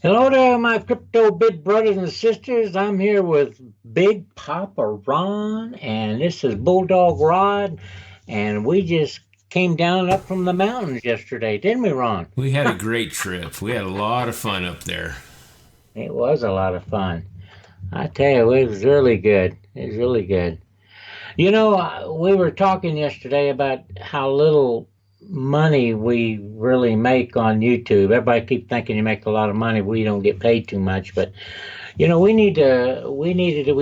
Hello there, my crypto big brothers and sisters. I'm here with Big Papa Ron, and this is Bulldog Rod, and we just came down up from the mountains yesterday, didn't we, Ron? We had a great trip. We had a lot of fun up there. It was a lot of fun. I tell you, it was really good. It was really good. We were talking yesterday about how little money we really make on YouTube. Everybody keep thinking you make a lot of money. We don't get paid too much, but we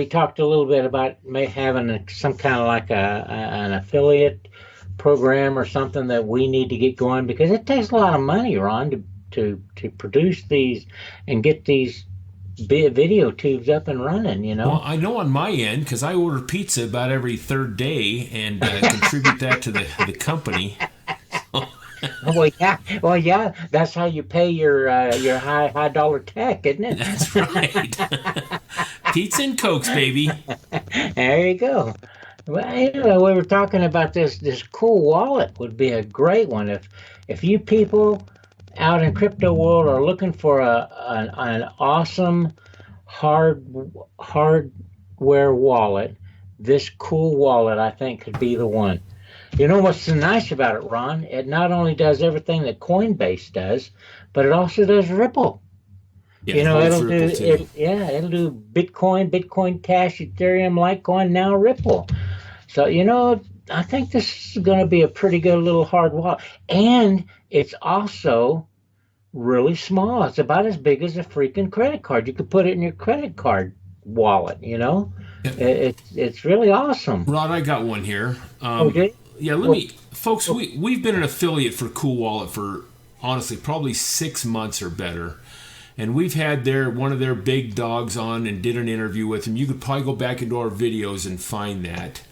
talked a little bit about having some kind of like an affiliate program or something that we need to get going because it takes a lot of money, Ron, to produce these and get these video tubes up and running. Well, I know on my end because I order pizza about every third day and contribute that to the company. Well, yeah. That's how you pay your high dollar tech, isn't it? That's right. Pizza and Cokes, baby. There you go. Well, we were talking about this cool wallet would be a great one if you people out in crypto world are looking for an awesome hardware wallet. This cool wallet, I think, could be the one. You know what's so nice about it, Ron? It not only does everything that Coinbase does, but it also does Ripple. Yeah, it'll do it. Yeah, it'll do Bitcoin, Bitcoin Cash, Ethereum, Litecoin, now Ripple. So I think this is going to be a pretty good little hard wallet, and it's also really small. It's about as big as a freaking credit card. You could put it in your credit card wallet. It's really awesome. Rod, I got one here. Okay. Yeah, folks, we've been an affiliate for Cool Wallet for, honestly, probably 6 months or better. And we've had one of their big dogs on and did an interview with him. You could probably go back into our videos and find that.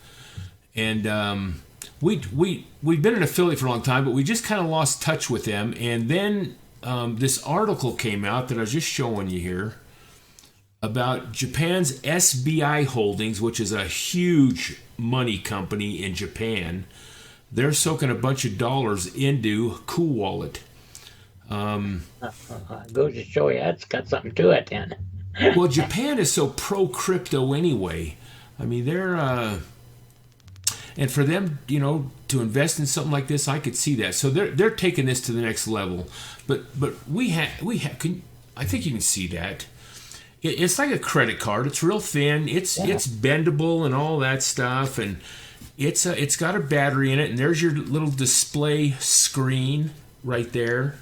And we've been an affiliate for a long time, but we just kind of lost touch with them. And then this article came out that I was just showing you here about Japan's SBI-Holdings, which is a huge money company in Japan. They're soaking a bunch of dollars into Cool Wallet. Goes to show you it's got something to it then. Well, Japan is so pro-crypto anyway. I mean, they're... and for them, to invest in something like this, I could see that. So they're taking this to the next level. But we have. I think you can see that. It's like a credit card. It's real thin. It's bendable and all that stuff, and it's got a battery in it. And there's your little display screen right there.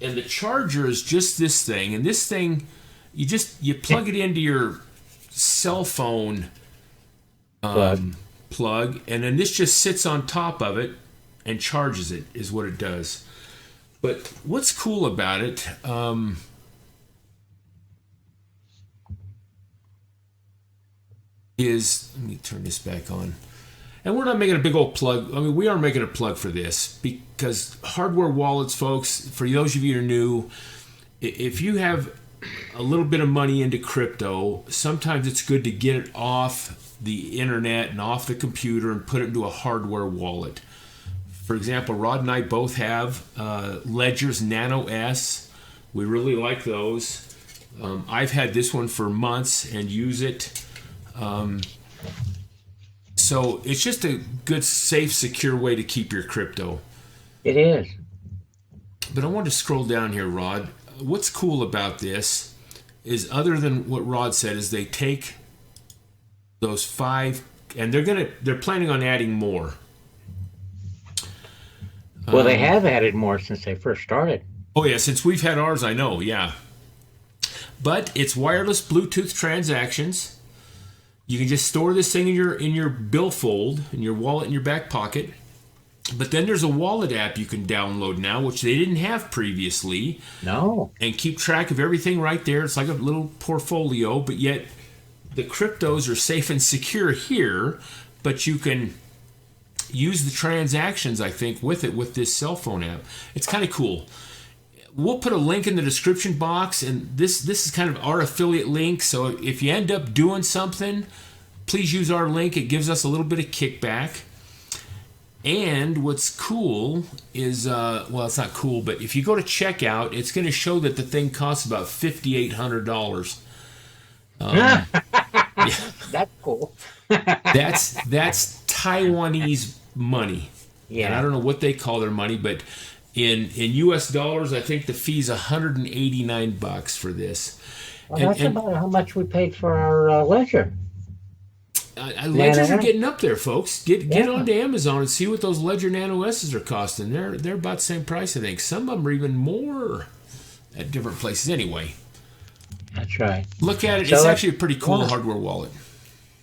And the charger is just this thing. And this thing, you plug it into your cell phone plug, and then this just sits on top of it and charges it. Is what it does. But what's cool about it? Let me turn this back on. And we're not making a big old plug. I mean, we are making a plug for this because hardware wallets, folks, for those of you who are new, if you have a little bit of money into crypto, sometimes it's good to get it off the internet and off the computer and put it into a hardware wallet. For example, Rod and I both have Ledger's Nano S. We really like those. I've had this one for months and use it. So it's just a good, safe, secure way to keep your crypto. It is. But I want to scroll down here, Rod. What's cool about this is, other than what Rod said, is they take those 5, and they're planning on adding more. Well, they have added more since they first started. Oh yeah, since we've had ours, I know, yeah. But it's wireless Bluetooth transactions. You can just store this thing in your billfold, in your wallet, in your back pocket. But then there's a wallet app you can download now, which they didn't have previously. No. And keep track of everything right there. It's like a little portfolio, but yet the cryptos are safe and secure here. But you can use the transactions, I think, with this cell phone app. It's kind of cool. We'll put a link in the description box, and this is kind of our affiliate link. So if you end up doing something, please use our link. It gives us a little bit of kickback. And what's cool is, well, it's not cool, but if you go to checkout, it's going to show that the thing costs about $5,800. Yeah. That's cool. That's Taiwanese money. Yeah. And I don't know what they call their money, but in U.S. dollars, I think the fee's $189 for this. Well, that's about how much we paid for our ledger. Ledgers are getting up there, folks. Get onto Amazon and see what those Ledger Nano S's are costing. They're about the same price, I think. Some of them are even more at different places. Anyway, that's right. Look at it. So it's actually a pretty cool hardware wallet.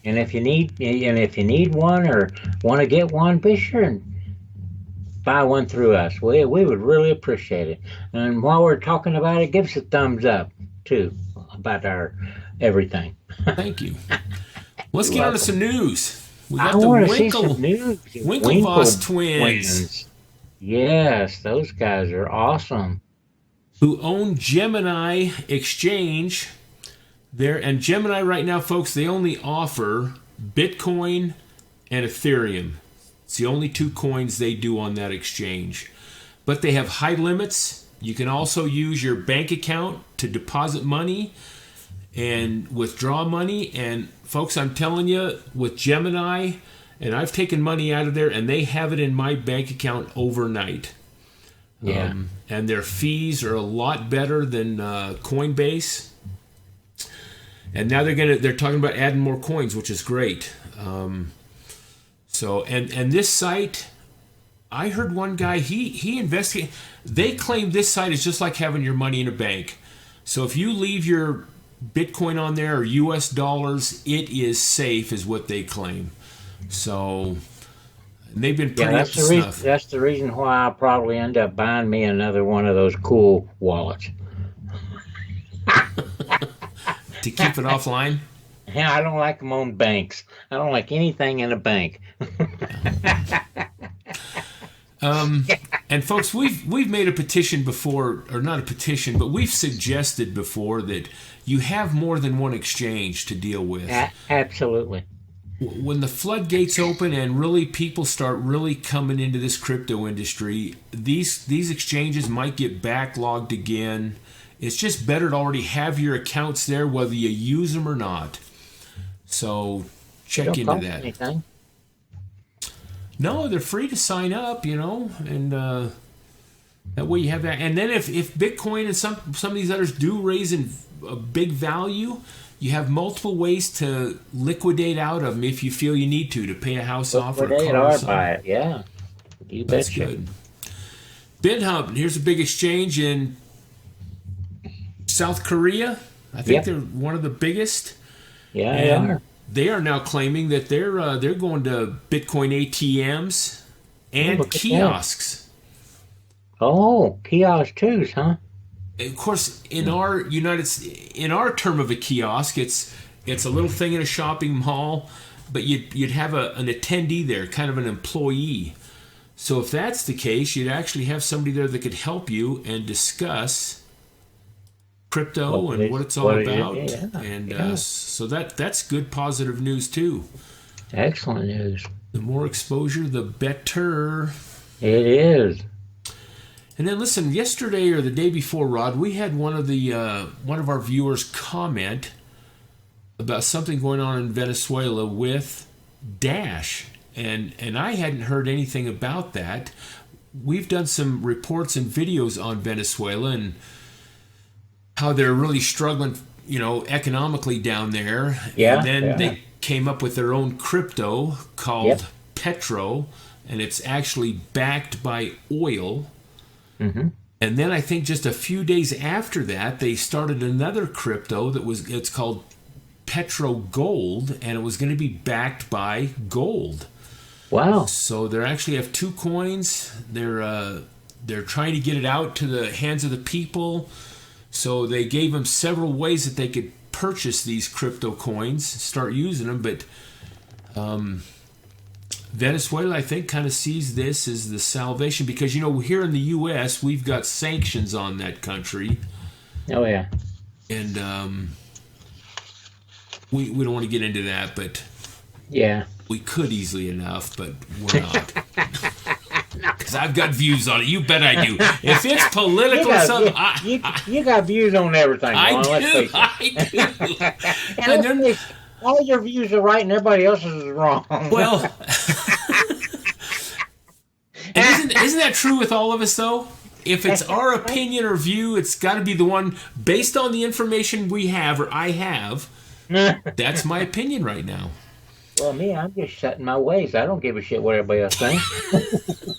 And if you need one or want to get one, be sure and buy one through us. We would really appreciate it. And while we're talking about it, give us a thumbs up too about our everything. Thank you. Let's get on to some news. We got the Winklevoss twins. Yes, those guys are awesome. Who own Gemini exchange. And Gemini right now, folks, they only offer Bitcoin and Ethereum. It's the only two coins they do on that exchange. But they have high limits. You can also use your bank account to deposit money and withdraw money. And folks, I'm telling you, with Gemini, and I've taken money out of there, and they have it in my bank account overnight. Yeah. And their fees are a lot better than Coinbase. And now they're talking about adding more coins, which is great. So this site, I heard one guy he investigated. They claim this site is just like having your money in a bank. So if you leave your Bitcoin on there or U.S. dollars, it is safe, is what they claim. So they've been pretty up to snuff. That's the reason why I'll probably end up buying me another one of those cool wallets. To keep it offline? Yeah, I don't like them on banks. I don't like anything in a bank. And folks, we've made a petition before, or not a petition, but we've suggested before that you have more than one exchange to deal with. Absolutely. When the floodgates open and really people start really coming into this crypto industry, these exchanges might get backlogged again. It's just better to already have your accounts there, whether you use them or not. So check into that. Anything. No, they're free to sign up, and that way you have that. And then if Bitcoin and some of these others do raise in a big value, you have multiple ways to liquidate out of them if you feel you need to pay a house off or a car or something. Buy it, yeah. You That's betcha. good. BitHub, here's a big exchange in South Korea. I think they're one of the biggest. Yeah, they are. They are now claiming that they're going to Bitcoin ATMs and kiosks. Oh, kiosk too, huh? Of course, in our term of a kiosk, it's a little thing in a shopping mall, but you'd have an attendee there, kind of an employee. So if that's the case, you'd actually have somebody there that could help you and discuss crypto and what it's all about. So that's good positive news too. Excellent news. The more exposure, the better. It is. And then listen, yesterday or the day before, Rod, we had one of our viewers comment about something going on in Venezuela with Dash, and I hadn't heard anything about that. We've done some reports and videos on Venezuela and how they're really struggling, economically down there. Yeah. And then they came up with their own crypto called Petro, and it's actually backed by oil. Mm-hmm. And then I think just a few days after that, they started another crypto it's called Petro Gold, and it was going to be backed by gold. Wow. So they actually have two coins. They're trying to get it out to the hands of the people. So they gave them several ways that they could purchase these crypto coins, start using them. But Venezuela, I think, kind of sees this as the salvation because, here in the U.S., we've got sanctions on that country. Oh, yeah. And we don't want to get into that, but yeah, we could easily enough, but we're not. because I've got views on it. You bet I do. If it's political or something, you got views on everything. I do. And then all your views are right and everybody else's is wrong. Well, and isn't that true with all of us, though? If it's our opinion or view, it's got to be the one based on the information we have or I have. That's my opinion right now. Well, I'm just set in my ways. I don't give a shit what everybody else thinks.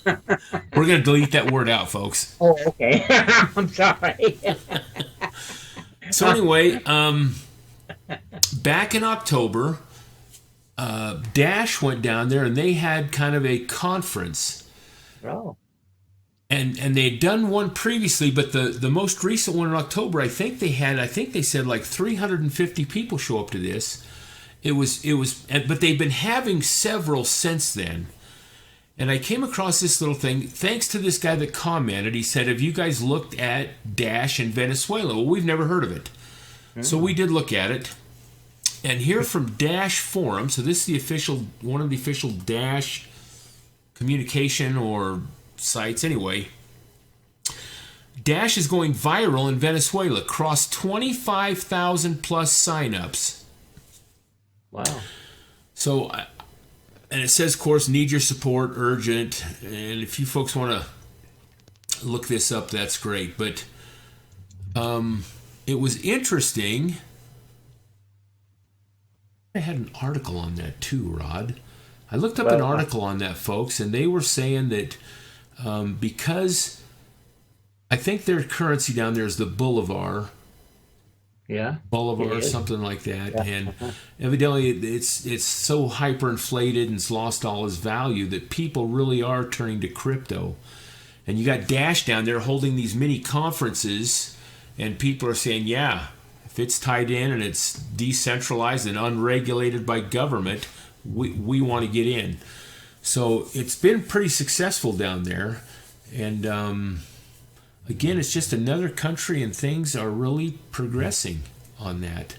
We're going to delete that word out, folks. Oh, okay. I'm sorry. So anyway, back in October, Dash went down there and they had kind of a conference. Oh. And they had done one previously, but the most recent one in October, I think they said like 350 people show up to this. But they've been having several since then. And I came across this little thing, thanks to this guy that commented. He said, have you guys looked at Dash in Venezuela? Well, we've never heard of it. Mm-hmm. So we did look at it. And here from Dash Forum, so this is one of the official Dash communication or sites anyway. Dash is going viral in Venezuela, crossed 25,000 plus signups. Wow. So, and it says, of course, need your support, urgent. And if you folks want to look this up, that's great. But it was interesting. I had an article on that too, Rod. I looked up an article on that, folks, and they were saying that because I think their currency down there is the Bolivar. Yeah. Bolivar, something like that. Yeah. And evidently it's so hyperinflated and it's lost all its value that people really are turning to crypto. And you got Dash down there holding these mini conferences, and people are saying, yeah, if it's tied in and it's decentralized and unregulated by government, we want to get in. So it's been pretty successful down there. And again, it's just another country, and things are really progressing on that.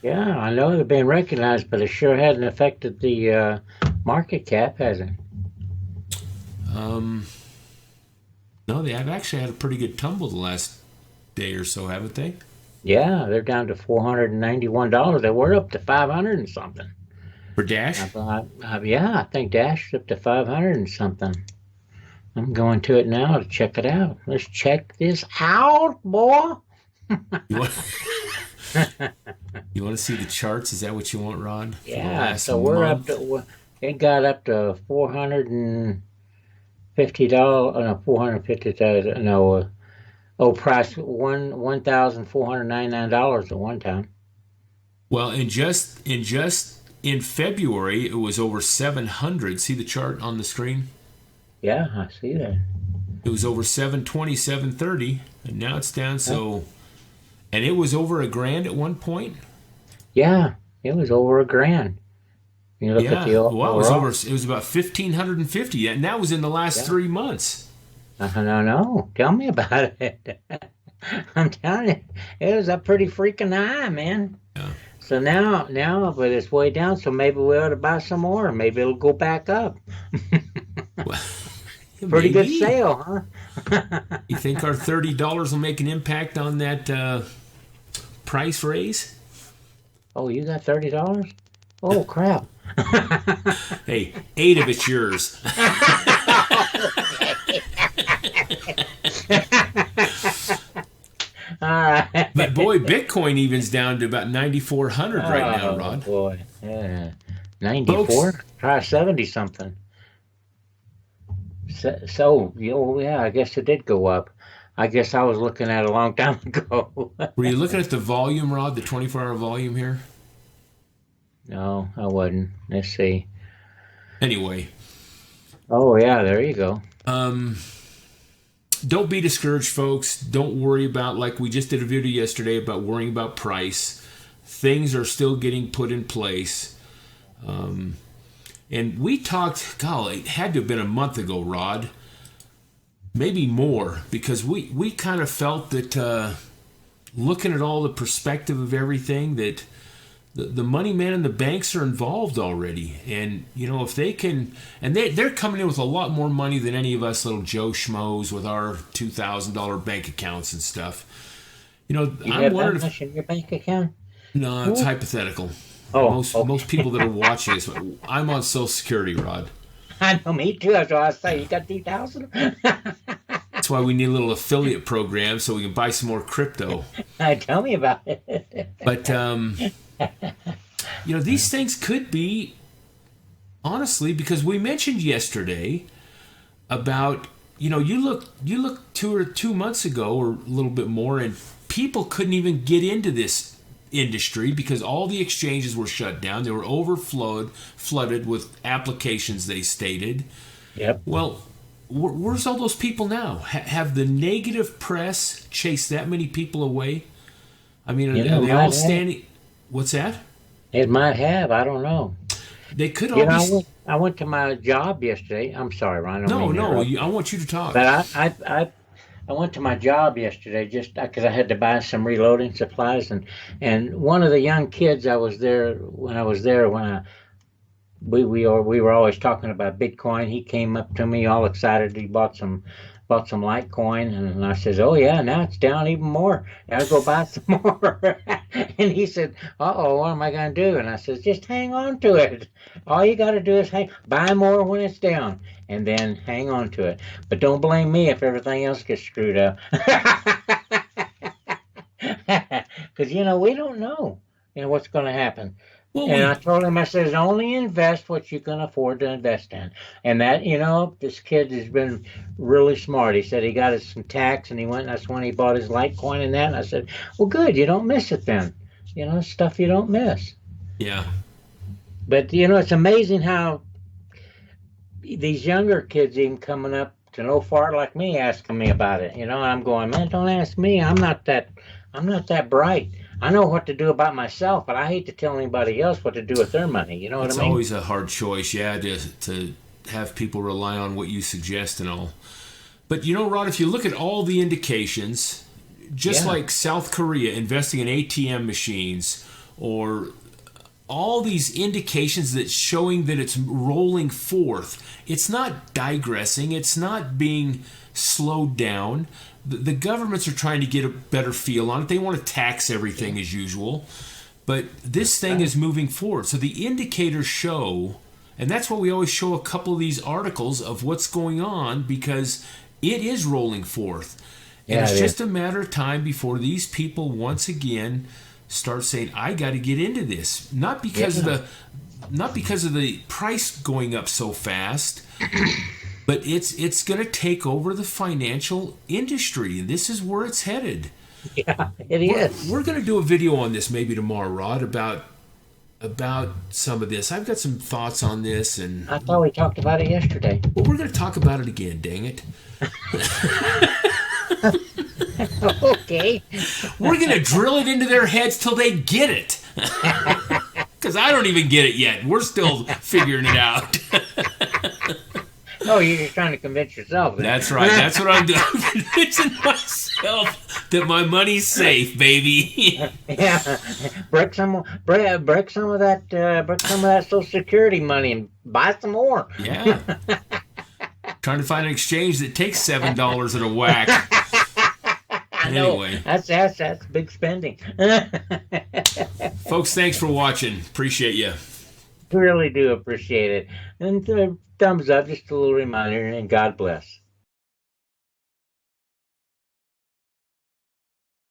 Yeah, I know they've been recognized, but it sure hasn't affected the market cap, has it? No, they have actually had a pretty good tumble the last day or so, haven't they? Yeah, they're down to $491. They were up to 500 and something. For Dash? Yeah, I think Dash is up to 500 and something. I'm going to it now to check it out. Let's check this out, boy. You want to see the charts? Is that what you want, Ron? Yeah, so we're up to, it got up to $450, no, 450,000, no, price $1,499 at one time. Well, in February, it was over 700. See the chart on the screen? Yeah, I see that. It was over 720, 730, and now it's down. So, and it was over $1,000 at one point. Yeah, it was over $1,000. You look at the well, it was about 1,550, and that was in the last 3 months. No, tell me about it. I'm telling you, it was a pretty freaking high, man. Yeah. So now, but it's way down. So maybe we ought to buy some more. Maybe it'll go back up. Well, pretty good sale, huh? You think our $30 will make an impact on that price raise? Oh, you got $30? Oh, crap. Hey, 8 of it's yours. All right. But boy, Bitcoin even's down to about 9,400 right now, Rod. Oh, boy. Yeah. 94? Try 70 something. So, yeah, I guess it did go up. I guess I was looking at it a long time ago. Were you looking at the volume, Rod, the 24-hour volume here? No, I wasn't. Let's see. Anyway. Oh, yeah, there you go. Don't be discouraged, folks. Don't worry about, like we just did a video yesterday about worrying about price. Things are still getting put in place. And we talked, golly, it had to have been a month ago, Rod. Maybe more, because we kind of felt that looking at all the perspective of everything, that the money man and the banks are involved already. And, if they can, and they're coming in with a lot more money than any of us little Joe Schmoes with our $2,000 bank accounts and stuff. You I'm wondering that much in your bank account? No, it's hypothetical. Oh, most people that are watching this, I'm on Social Security, Rod. I know, me too. That's why I say you got 2,000. That's why we need a little affiliate program so we can buy some more crypto. Tell me about it. But these things could be, honestly, because we mentioned yesterday about you look 2 months ago or a little bit more, and people couldn't even get into this industry because all the exchanges were shut down. They were flooded with applications, they stated. Yep. Well, where's all those people now? Have the negative press chased that many people away? I mean, are they all standing? What's that? It might have. I don't know. They could all be. I went to my job yesterday. I'm sorry, Ron. No. I want you to talk. But I went to my job yesterday just because I had to buy some reloading supplies, and one of the young kids I was there when we were always talking about Bitcoin. He came up to me all excited. He bought some Litecoin, and I says, "Oh yeah, now it's down even more. I'll go buy some more." And he said, "Uh-oh, what am I going to do?" And I says, "Just hang on to it. All you got to do is buy more when it's down, and then hang on to it. But don't blame me if everything else gets screwed up." Because we don't know, what's going to happen. Well, I told him, I says, only invest what you can afford to invest in. And that, this kid has been really smart. He said he got us some tax, and that's when he bought his Litecoin and that. And I said, well, good, you don't miss it then. Stuff you don't miss. Yeah. But, it's amazing how these younger kids even coming up to no fart like me asking me about it. And I'm going, man, don't ask me. I'm not that bright. I know what to do about myself, but I hate to tell anybody else what to do with their money. You know what I mean? It's always a hard choice, to have people rely on what you suggest and all. But Rod, if you look at all the indications, just like South Korea investing in ATM machines, or all these indications that's showing that it's rolling forth, it's not digressing, it's not being slowed down. The governments are trying to get a better feel on it. They want to tax everything as usual. But this thing is moving forward. So the indicators show, and that's why we always show a couple of these articles of what's going on, because it is rolling forth. And it's just a matter of time before these people once again start saying, I got to get into this. Not because of the price going up so fast, but it's going to take over the financial industry, and this is where it's headed. Yeah, it is. We're going to do a video on this maybe tomorrow, Rod, about some of this. I've got some thoughts on this, and I thought we talked about it yesterday. Well, we're going to talk about it again. Dang it! Okay. We're going to drill it into their heads till they get it. Because I don't even get it yet. We're still figuring it out. Oh, you're just trying to convince yourself. That's right. That's what I'm doing. I'm convincing myself that my money's safe, baby. Yeah, break some of that Social Security money and buy some more. Yeah. Trying to find an exchange that takes $7 at a whack. Anyway, that's big spending. Folks, thanks for watching. Appreciate you. Really do appreciate it. And thumbs up, just a little reminder, and God bless.